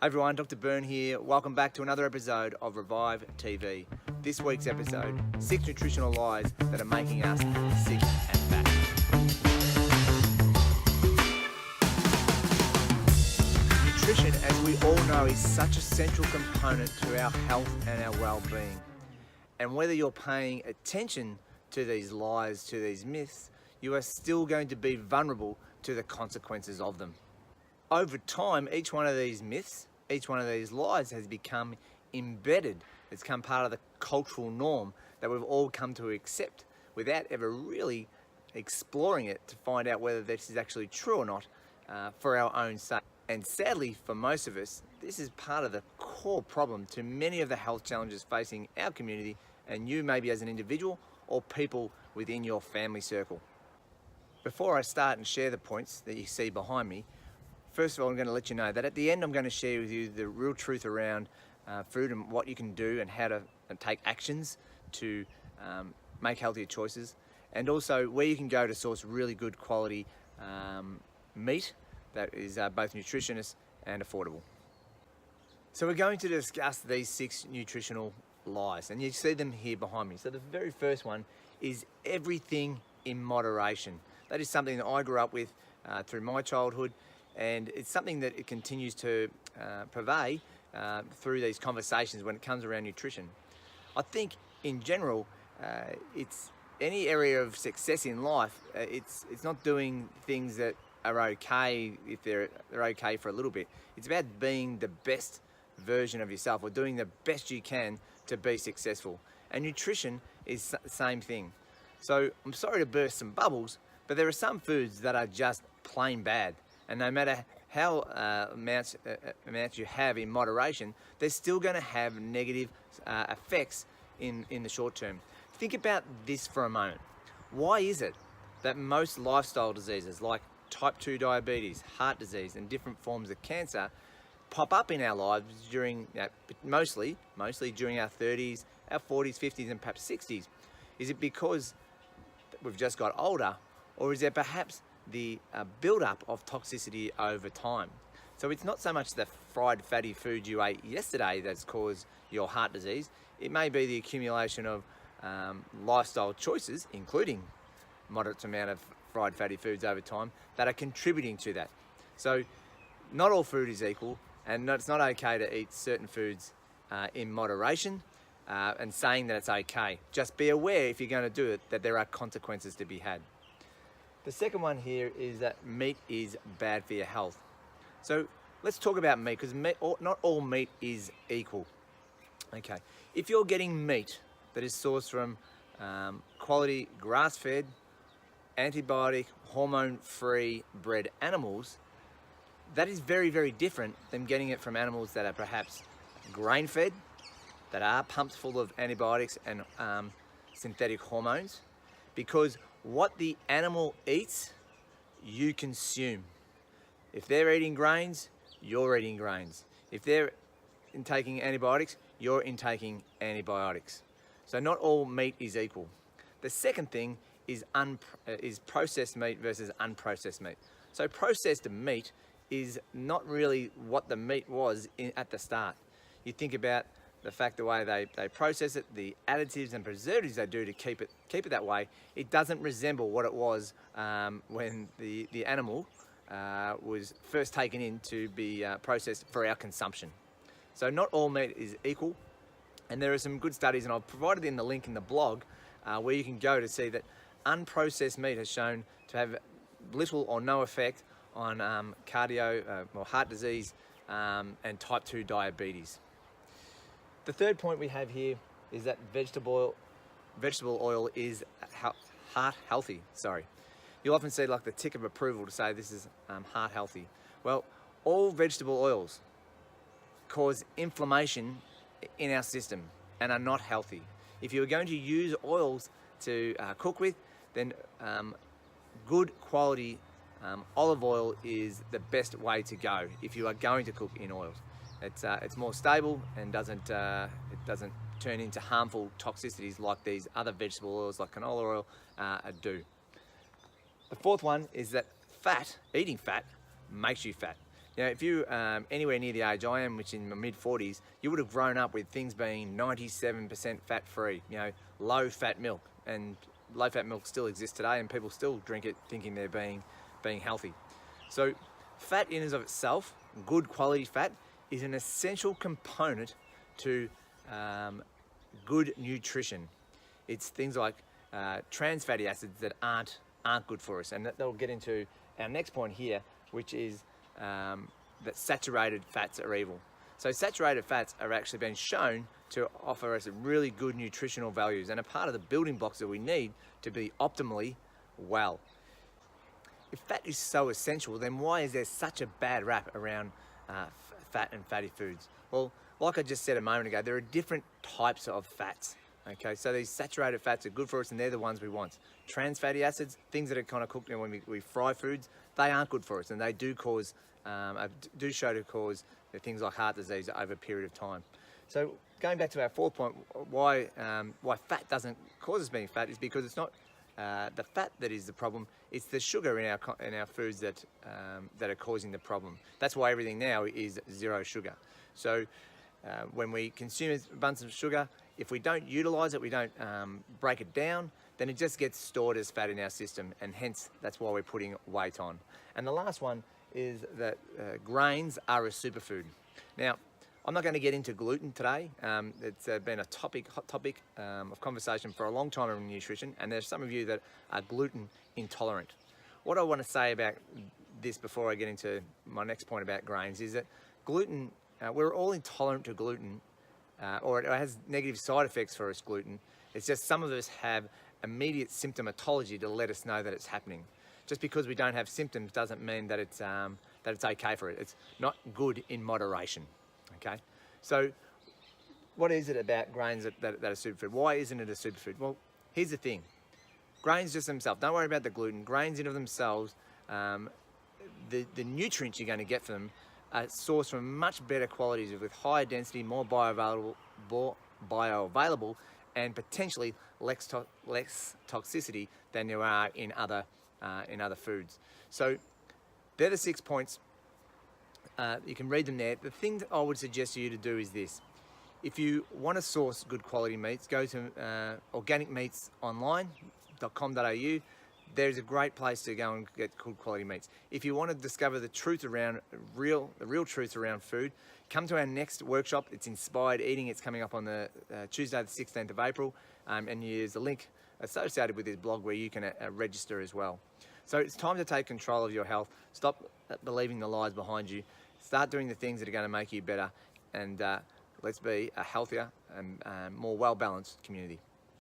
Hey everyone, Dr. Byrne here. Welcome back to another episode of Revive TV. This week's episode, 6 nutritional lies that are making us sick and fat. Nutrition, as we all know, is such a central component to our health and our well-being. And whether you're paying attention to these lies, to these myths, you are still going to be vulnerable to the consequences of them. Over time, each one of these myths, each one of these lies has become embedded. It's become part of the cultural norm that we've all come to accept without ever really exploring it to find out whether this is actually true or not for our own sake. And sadly, for most of us, this is part of the core problem to many of the health challenges facing our community and you maybe as an individual or people within your family circle. Before I start and share the points that you see behind me, first of all, I'm going to let you know that at the end I'm going to share with you the real truth around food and what you can do and how to take actions to make healthier choices, and also where you can go to source really good quality meat that is both nutritious and affordable. So we're going to discuss these 6 nutritional lies, and you see them here behind me. So the very first one is everything in moderation. That is something that I grew up with through my childhood, and it's something that it continues to pervade through these conversations when it comes around nutrition. I think in general, it's any area of success in life, it's not doing things that are okay if they're okay for a little bit. It's about being the best version of yourself or doing the best you can to be successful. And nutrition is the same thing. So I'm sorry to burst some bubbles, but there are some foods that are just plain bad. And no matter how amounts you have in moderation, they're still going to have negative effects in the short term. Think about this for a moment. Why is it that most lifestyle diseases like type 2 diabetes, heart disease, and different forms of cancer pop up in our lives during, mostly during our 30s, our 40s, 50s, and perhaps 60s? Is it because we've just got older, or is there perhaps the build-up of toxicity over time? So it's not so much the fried fatty food you ate yesterday that's caused your heart disease. It may be the accumulation of lifestyle choices, including moderate amount of fried fatty foods over time, that are contributing to that. So not all food is equal, and it's not okay to eat certain foods in moderation and saying that it's okay. Just be aware, if you're going to do it, that there are consequences to be had. The second one here is that meat is bad for your health. So let's talk about meat, because not all meat is equal. Okay, if you're getting meat that is sourced from quality grass-fed, antibiotic, hormone-free bred animals, that is very, very different than getting it from animals that are perhaps grain-fed, that are pumped full of antibiotics and synthetic hormones, because what the animal eats, you consume. If they're eating grains, you're eating grains. If they're intaking antibiotics, you're intaking antibiotics. So not all meat is equal. The second thing is processed meat versus unprocessed meat. So processed meat is not really what the meat was at the start. You think about the fact the way they process it, the additives and preservatives they do to keep it that way, it doesn't resemble what it was when the animal was first taken in to be processed for our consumption. So not all meat is equal, and there are some good studies, and I've provided in the link in the blog where you can go to see that unprocessed meat has shown to have little or no effect on heart disease and type 2 diabetes. The third point we have here is that vegetable oil is heart healthy. You'll often see like the tick of approval to say this is heart healthy. Well, all vegetable oils cause inflammation in our system and are not healthy. If you're going to use oils to cook with, then good quality olive oil is the best way to go if you are going to cook in oils. It's more stable and doesn't turn into harmful toxicities like these other vegetable oils like canola oil do. The fourth one is that eating fat makes you fat. You know, if you anywhere near the age I am, which in my mid-40s, you would have grown up with things being 97% fat-free, you know, low-fat milk. And low-fat milk still exists today, and people still drink it thinking they're being healthy. So fat in and of itself, good quality fat, is an essential component to good nutrition. It's things like trans fatty acids that aren't good for us, and that'll get into our next point here, which is that saturated fats are evil. So saturated fats are actually been shown to offer us really good nutritional values and a part of the building blocks that we need to be optimally well. If fat is so essential, then why is there such a bad rap around fat and fatty foods? Well, like I just said a moment ago, there are different types of fats. Okay, so these saturated fats are good for us, and they're the ones we want. Trans fatty acids, things that are kind of cooked, you know, when we fry foods, they aren't good for us, and they do cause, do show to cause things like heart disease over a period of time. So going back to our fourth point, why fat doesn't cause us being fat is because it's not the fat that is the problem; it's the sugar in our foods that are causing the problem. That's why everything now is zero sugar. So when we consume a bunch of sugar, if we don't utilize it, we don't break it down, then it just gets stored as fat in our system, and hence that's why we're putting weight on. And the last one is that grains are a superfood. Now, I'm not going to get into gluten today. It's been a hot topic of conversation for a long time in nutrition, and there's some of you that are gluten intolerant. What I want to say about this before I get into my next point about grains is that gluten, we're all intolerant to gluten, or it has negative side effects for us, gluten. It's just some of us have immediate symptomatology to let us know that it's happening. Just because we don't have symptoms doesn't mean that it's okay for it. It's not good in moderation. Okay, so what is it about grains that are superfood? Why isn't it a superfood? Well, here's the thing. Grains just themselves, don't worry about the gluten. Grains in of themselves, the nutrients you're going to get from them are sourced from much better qualities with higher density, more bioavailable, and potentially less toxicity than there are in other foods. So they're the 6 points. You can read them there. The thing that I would suggest to you to do is this. If you want to source good quality meats, go to organicmeatsonline.com.au. There's a great place to go and get good quality meats. If you want to discover the truth around the real truth around food, come to our next workshop. It's Inspired Eating. It's coming up on the Tuesday, the 16th of April, and there's a link associated with this blog where you can register as well. So it's time to take control of your health. Stop believing the lies behind you. Start doing the things that are going to make you better, and let's be a healthier and more well-balanced community.